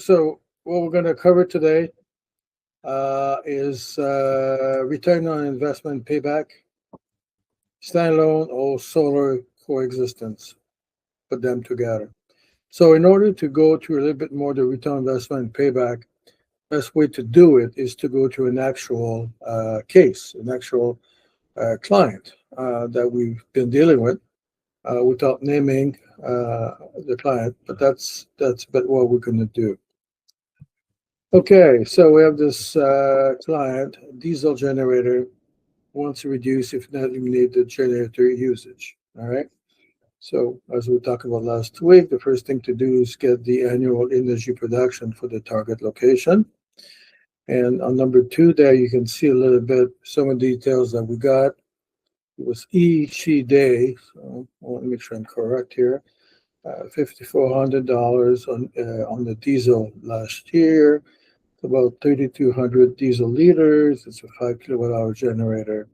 So what we're going to cover today is return on investment payback, standalone or solar coexistence, put them together. So in order to go to a little bit more the return on investment payback, best way to do it is to go to an actual case, an actual client that we've been dealing with without naming the client, but that's about what we're going to do. Okay, so we have this client, diesel generator, wants to reduce, if not eliminate, the generator usage. All right. So as we talked about last week, the first thing to do is get the annual energy production for the target location. And on number two there, you can see a little bit some of the details that we got. It was each day, so I want to make sure I'm correct here. $5,400 on the diesel last year, about 3,200 diesel liters. It's a 5 kilowatt hour generator,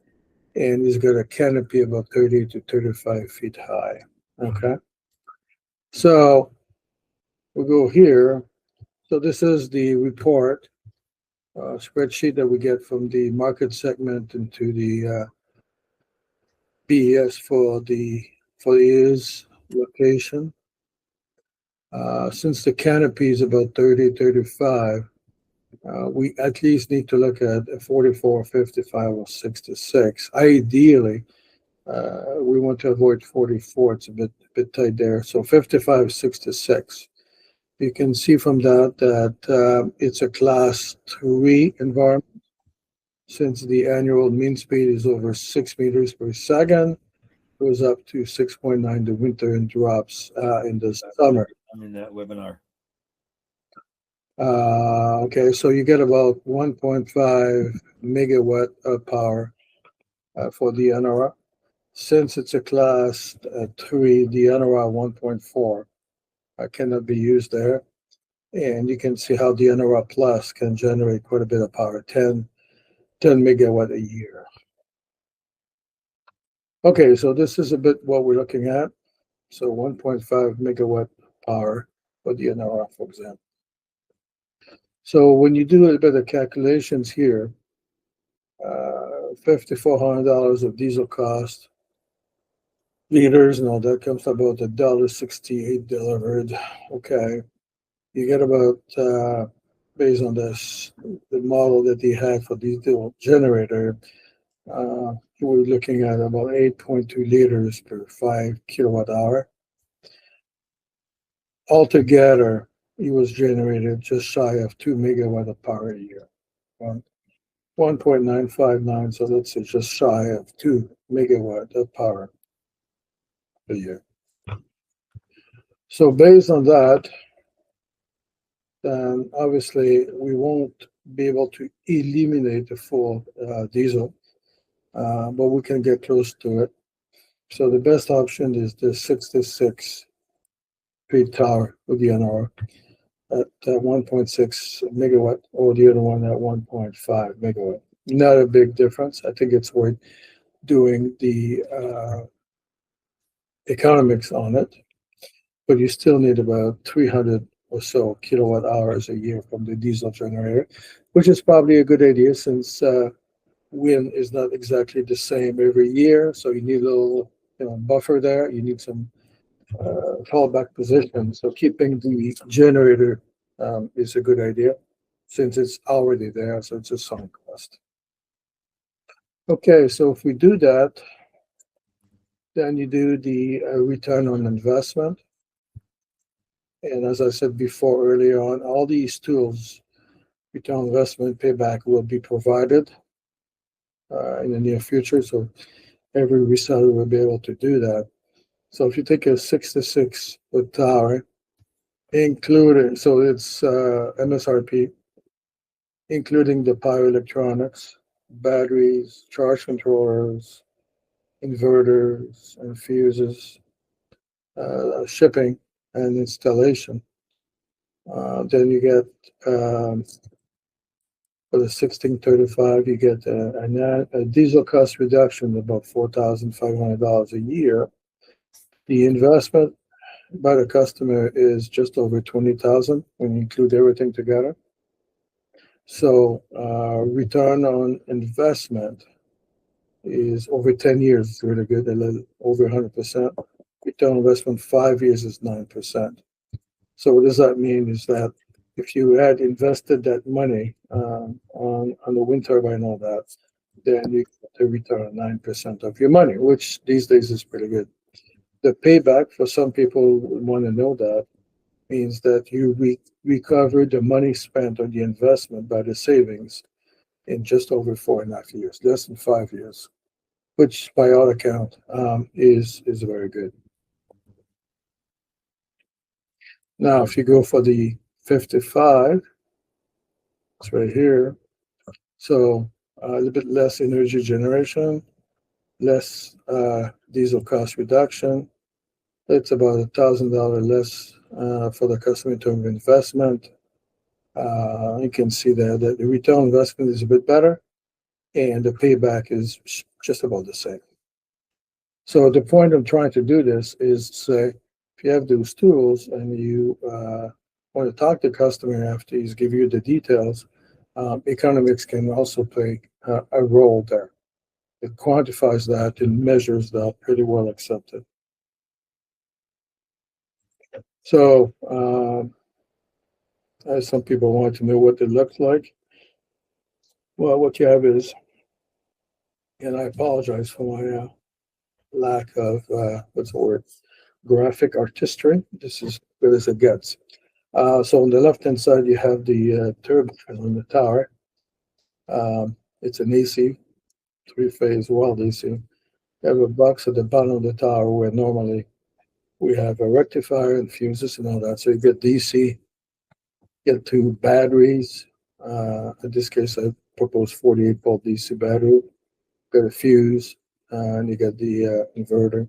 and it's got a canopy about 30 to 35 feet high. Okay, so we'll go here. So this is the report spreadsheet that we get from the market segment into the BES for his location. Since the canopy is about 30, 35, we at least need to look at a 44, 55, or 66. Ideally, we want to avoid 44. It's a bit tight there. So 55, 66. You can see from that it's a class 3 environment. Since the annual mean speed is over 6 meters per second, goes up to 6.9 the winter and drops in the summer. I'm in that webinar. Okay, so you get about 1.5 megawatt of power for the Anorra. Since it's a class 3, the Anorra 1.4 cannot be used there. And you can see how the Anorra Plus can generate quite a bit of power, 10 megawatt a year. Okay, so this is a bit what we're looking at. So 1.5 megawatt power for the Anorra, for example. So when you do a bit of calculations here, $5,400 of diesel cost, liters, and all that comes to about $1.68 delivered. Okay, you get about based on this the model that he had for the diesel generator, we're looking at about 8.2 liters per 5 kilowatt hour. Altogether, it was generated just shy of 2 megawatt of power a year. 1.959, so let's say just shy of 2 megawatt of power a year. So based on that, then obviously we won't be able to eliminate the full diesel, but we can get close to it. So the best option is the 66 feet tower with the Anorra at 1.6 megawatt, or the other one at 1.5 megawatt. Not a big difference. I think it's worth doing the economics on it, but you still need about 300 or so kilowatt hours a year from the diesel generator, which is probably a good idea since wind is not exactly the same every year. So you need a little buffer there. You need some fallback position. So keeping the generator is a good idea since it's already there. So it's a sunk cost. Okay, so if we do that, then you do the return on investment. And as I said before earlier on, all these tools, return on investment, payback, will be provided in the near future. So every reseller will be able to do that. So if you take a 66 foot tower, including, so it's MSRP, including the power electronics, batteries, charge controllers, inverters, and fuses, shipping and installation. Then you get for the 1635, you get a diesel cost reduction of about $4,500 a year. The investment by the customer is just over 20,000 when you include everything together. So return on investment is over 10 years. It's really good, a little over 100%. Return on investment 5 years is 9%. So what does that mean is that if you had invested that money on the wind turbine and all that, then you get a return on 9% of your money, which these days is pretty good. The payback, for some people who want to know that, means that you recover the money spent on the investment by the savings in just over 4.5 years, less than 5 years, which by all account is very good. Now, if you go for the 55, it's right here. So a little bit less energy generation, less diesel cost reduction. It's about $1,000 less for the customer in terms of investment. You can see there that the return on investment is a bit better, and the payback is just about the same. So the point of trying to do this is to say, if you have those tools and you want to talk to the customer after he's give you the details, economics can also play a role there. It quantifies that and measures that pretty well accepted. So as some people want to know what it looks like. Well, what you have is, and I apologize for my lack of, what's the word, graphic artistry. This is good as it gets. So on the left-hand side, you have the turbine on the tower. It's an AC, three-phase wild AC. You have a box at the bottom of the tower where normally we have a rectifier and fuses and all that. So you get DC, get two batteries. In this case, I propose 48-volt DC battery. Got a fuse, and you get the inverter.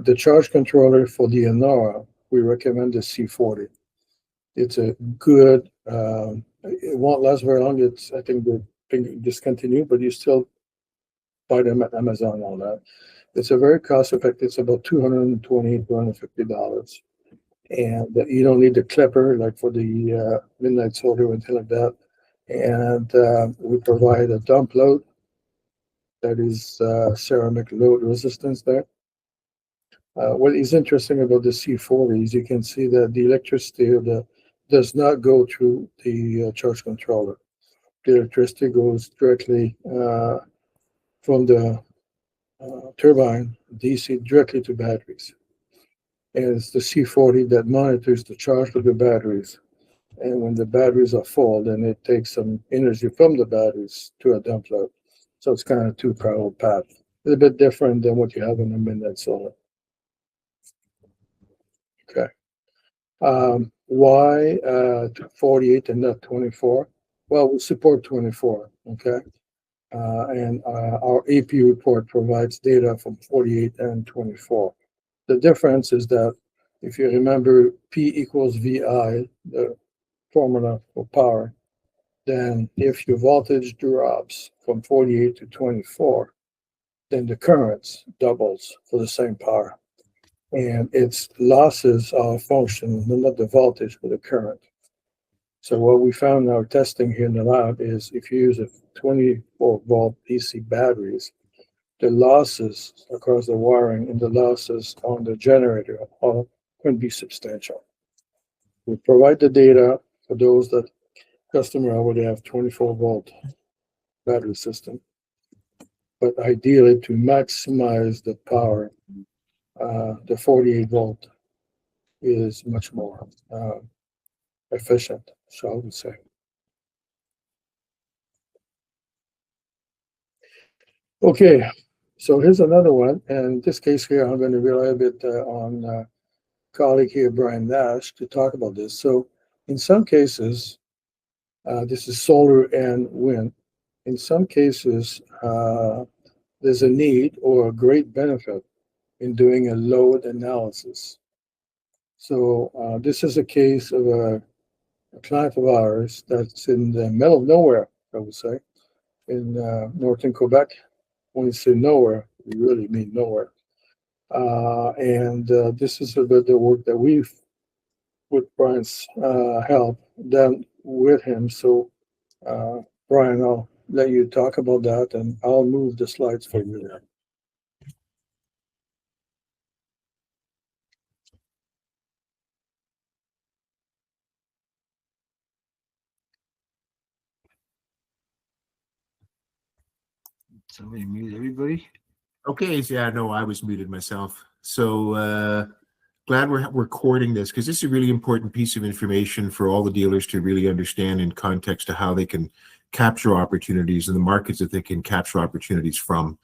The charge controller for the Anorra, we recommend the C40. It's a good, it won't last very long. It's, I think, they're discontinued, but you still buy them at Amazon and all that. It's a very cost effective. It's about $220, $250. And you don't need the clipper like for the midnight solar or anything like that. And we provide a dump load that is ceramic load resistance there. What is interesting about the C40 is you can see that the electricity does not go through the charge controller. The electricity goes directly from the turbine DC directly to batteries. And it's the C40 that monitors the charge of the batteries. And when the batteries are full, then it takes some energy from the batteries to a dump load. So it's kind of two parallel paths. A little bit different than what you have in a midnight solar. Okay. Why 48 and not 24? Well, we support 24, okay? And our AP report provides data from 48 and 24. The difference is that if you remember P equals VI, the formula for power, then if your voltage drops from 48 to 24, then the currents doubles for the same power. And its losses are a function, not the voltage, but the current. So what we found in our testing here in the lab is if you use a 24-volt DC batteries, the losses across the wiring and the losses on the generator can be substantial. We provide the data for those that customer already have 24-volt battery system. But ideally, to maximize the power, the 48-volt is much more efficient, so I would say. Okay, so here's another one. And in this case here, I'm going to rely a bit on colleague here, Brian Nash, to talk about this. So in some cases, this is solar and wind. In some cases, there's a need or a great benefit in doing a load analysis. So this is a case of a client of ours that's in the middle of nowhere, I would say, in northern Quebec. When we say nowhere, we really mean nowhere. This is a bit the work that we've, with Brian's help, done with him. So, uh, Brian, I'll let you talk about that, and I'll move the slides for you. Somebody mute everybody. Okay, so yeah, no, I was muted myself. So glad we're recording this, because this is a really important piece of information for all the dealers to really understand in context to how they can capture opportunities and the markets that they can capture opportunities from.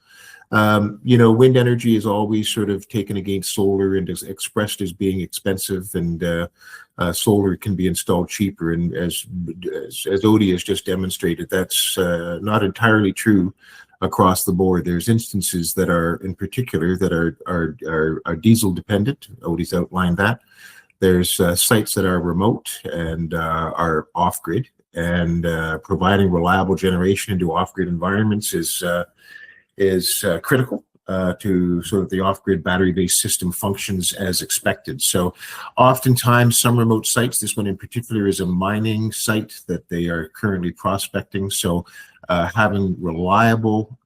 Wind energy is always sort of taken against solar and is expressed as being expensive, and solar can be installed cheaper. And as Odie has just demonstrated, that's not entirely true across the board. There's instances that are, in particular, that are diesel dependent. Odie's outlined that. There's sites that are remote and are off grid, and providing reliable generation into off grid environments is critical to sort of the off-grid battery-based system functions as expected. So oftentimes some remote sites, this one in particular is a mining site that they are currently prospecting. So having reliable,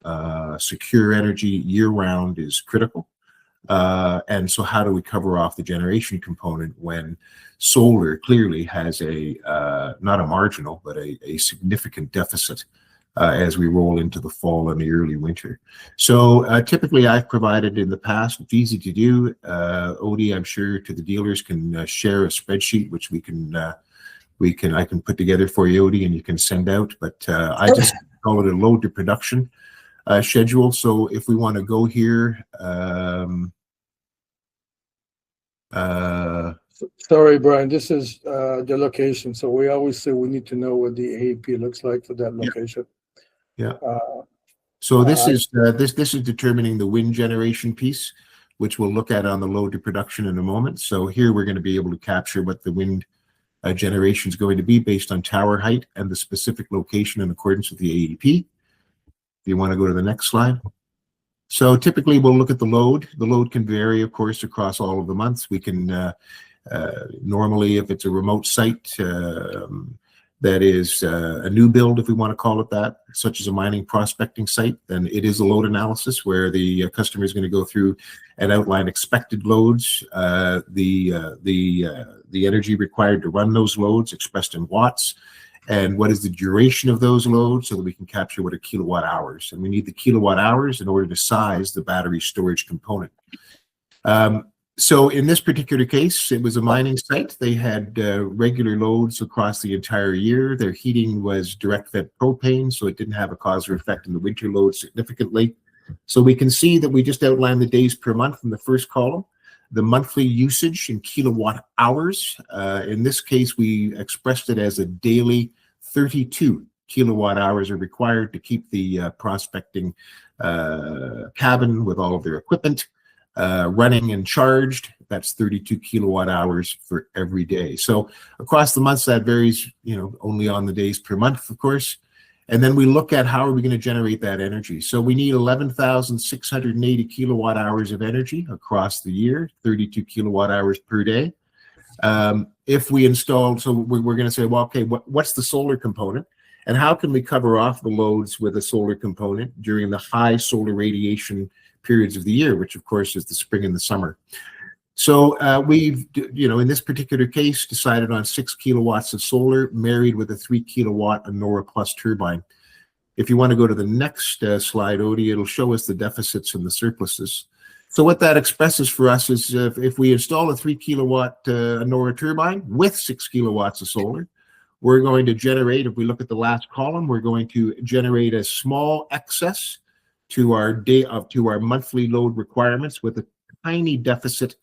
secure energy year-round is critical. And so how do we cover off the generation component when solar clearly has not a marginal, but a significant deficit as we roll into the fall and the early winter? So typically I've provided in the past, it's easy to do. Odie, I'm sure, to the dealers can share a spreadsheet, which I can put together for you, Odie, and you can send out. But I just call it a load to production schedule. So if we want to go here, sorry, Brian, this is the location. So we always say we need to know what the AEP looks like for that location. Yeah. So this is determining the wind generation piece, which we'll look at on the load to production in a moment. So here we're going to be able to capture what the wind generation is going to be based on tower height and the specific location in accordance with the AEP. If you want to go to the next slide. So typically we'll look at the load. The load can vary, of course, across all of the months. We can normally, if it's a remote site, that is a new build, if we want to call it that, such as a mining prospecting site, then it is a load analysis where the customer is going to go through and outline expected loads, the energy required to run those loads expressed in watts, and what is the duration of those loads so that we can capture what are kilowatt hours. And we need the kilowatt hours in order to size the battery storage component. So in this particular case, it was a mining site. They had regular loads across the entire year. Their heating was direct vent propane, so it didn't have a cause or effect in the winter load significantly. So we can see that we just outlined the days per month in the first column, the monthly usage in kilowatt hours. In this case, we expressed it as a daily 32 kilowatt hours are required to keep the prospecting cabin with all of their equipment running and charged. That's 32 kilowatt hours for every day. So across the months, that varies, only on the days per month, of course. And then we look at how are we going to generate that energy. So we need 11,680 kilowatt hours of energy across the year, 32 kilowatt hours per day. If we install, so we're going to say, well, okay, what's the solar component? And how can we cover off the loads with a solar component during the high solar radiation periods of the year, which of course is the spring and the summer? So we've, in this particular case, decided on 6 kilowatts of solar married with a 3 kilowatt Anorra Plus turbine. If you want to go to the next slide, Odie, it'll show us the deficits and the surpluses. So what that expresses for us is if we install a 3 kilowatt Anorra turbine with 6 kilowatts of solar, we're going to generate, if we look at the last column, we're going to generate a small excess to our monthly load requirements with a tiny deficit,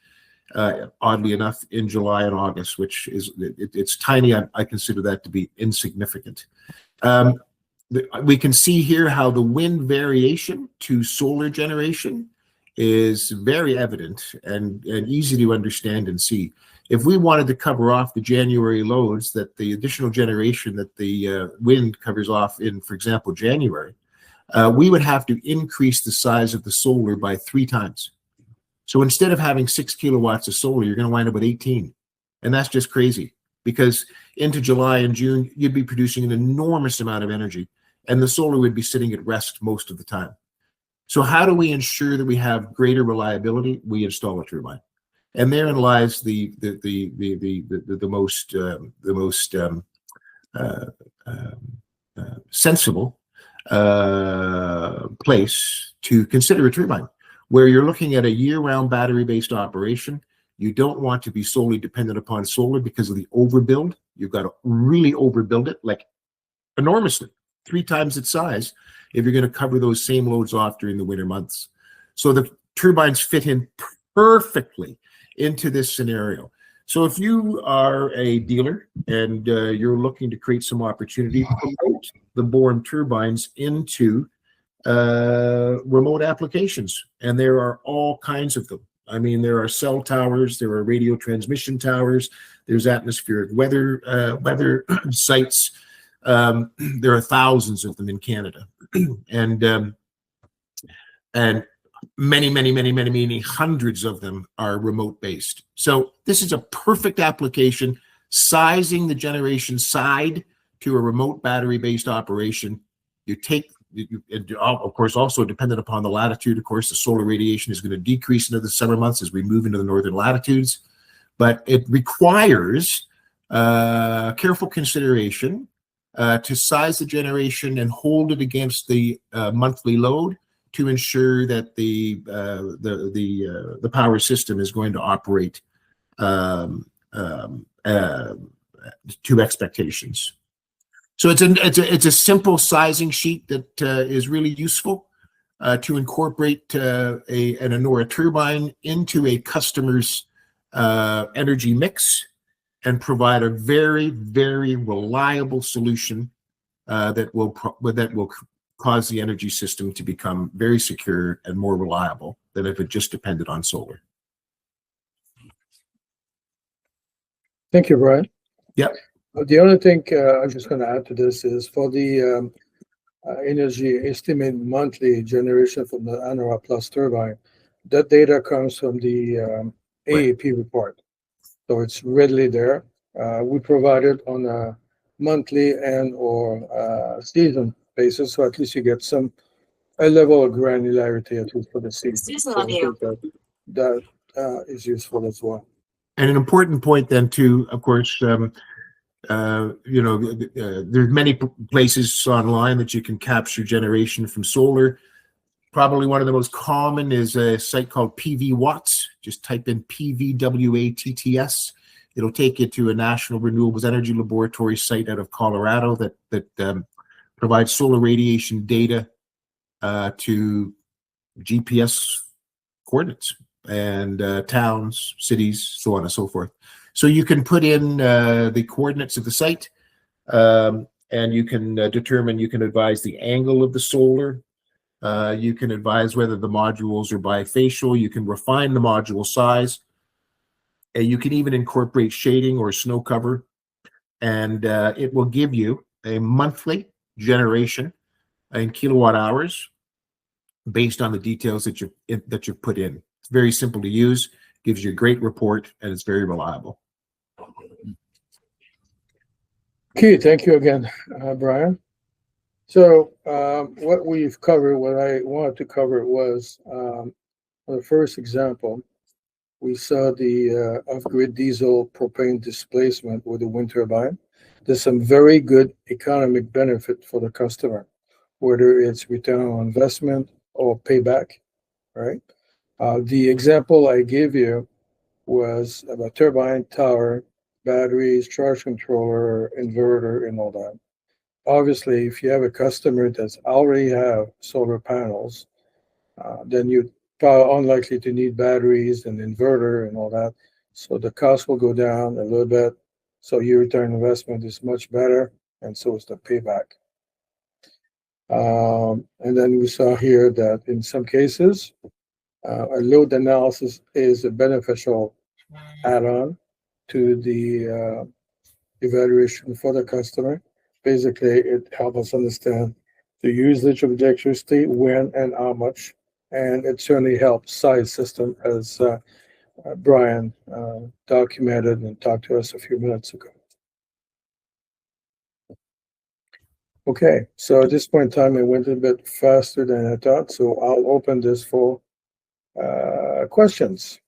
oddly enough, in July and August, which is, it's tiny. I consider that to be insignificant. We can see here how the wind variation to solar generation is very evident and easy to understand and see. If we wanted to cover off the January loads, that the additional generation that the wind covers off in, for example, January, we would have to increase the size of the solar by 3 times. So instead of having 6 kilowatts of solar, you're going to wind up with 18. And that's just crazy, because into July and June, you'd be producing an enormous amount of energy, and the solar would be sitting at rest most of the time. So how do we ensure that we have greater reliability? We install a turbine, and therein lies the most sensible place to consider a turbine, where you're looking at a year-round battery-based operation. You don't want to be solely dependent upon solar because of the overbuild. You've got to really overbuild it, like enormously, 3 times its size, if you're going to cover those same loads off during the winter months. So the turbines fit in perfectly into this scenario. So if you are a dealer and you're looking to create some opportunity, promote the Bourne turbines into remote applications. And there are all kinds of them. I mean, there are cell towers, there are radio transmission towers, there's atmospheric weather sites. There are thousands of them in Canada, and many hundreds of them are remote based. So this is a perfect application, sizing the generation side to a remote battery based operation. You take, of course, also dependent upon the latitude. Of course, the solar radiation is going to decrease into the summer months as we move into the northern latitudes, but it requires careful consideration to size the generation and hold it against the monthly load to ensure that the power system is going to operate to expectations. So it's a simple sizing sheet that is really useful to incorporate an Anorra turbine into a customer's energy mix and provide a very, very reliable solution that will cause the energy system to become very secure and more reliable than if it just depended on solar. Thank you, Brian. Yeah. The other thing I'm just going to add to this is for the energy estimated monthly generation from the Anorra Plus turbine, that data comes from the AAP report. So it's readily there. We provide it on a monthly and or season basis, so at least you get a level of granularity at least for the season. So I think that is useful as well. And an important point then too, of course, there's many places online that you can capture generation from solar. Probably one of the most common is a site called PV Watts. Just type in PVWATTS. It'll take you to a National Renewables Energy Laboratory site out of Colorado that provides solar radiation data to GPS coordinates and towns, cities, so on and so forth. So you can put in the coordinates of the site, and you can you can advise the angle of the solar. You can advise whether the modules are bifacial. You can refine the module size. And you can even incorporate shading or snow cover, and it will give you a monthly generation in kilowatt hours based on the details that you've put in. It's very simple to use, gives you a great report, and it's very reliable. Okay, thank you again, Brian. So what we've covered, what I wanted to cover was the first example. We saw the off-grid diesel propane displacement with the wind turbine. There's some very good economic benefit for the customer, whether it's return on investment or payback, right? The example I gave you was about turbine, tower, batteries, charge controller, inverter, and all that. Obviously, if you have a customer that's already have solar panels, then you're probably unlikely to need batteries and inverter and all that. So the cost will go down a little bit. So your return on investment is much better, and so is the payback. And then we saw here that in some cases, a load analysis is a beneficial add-on to the evaluation for the customer. Basically, it helps us understand the usage of electricity, when and how much and it certainly helps size system, as Brian documented and talked to us a few minutes ago. Okay, so at this point in time, it went a bit faster than I thought, so I'll open this for questions.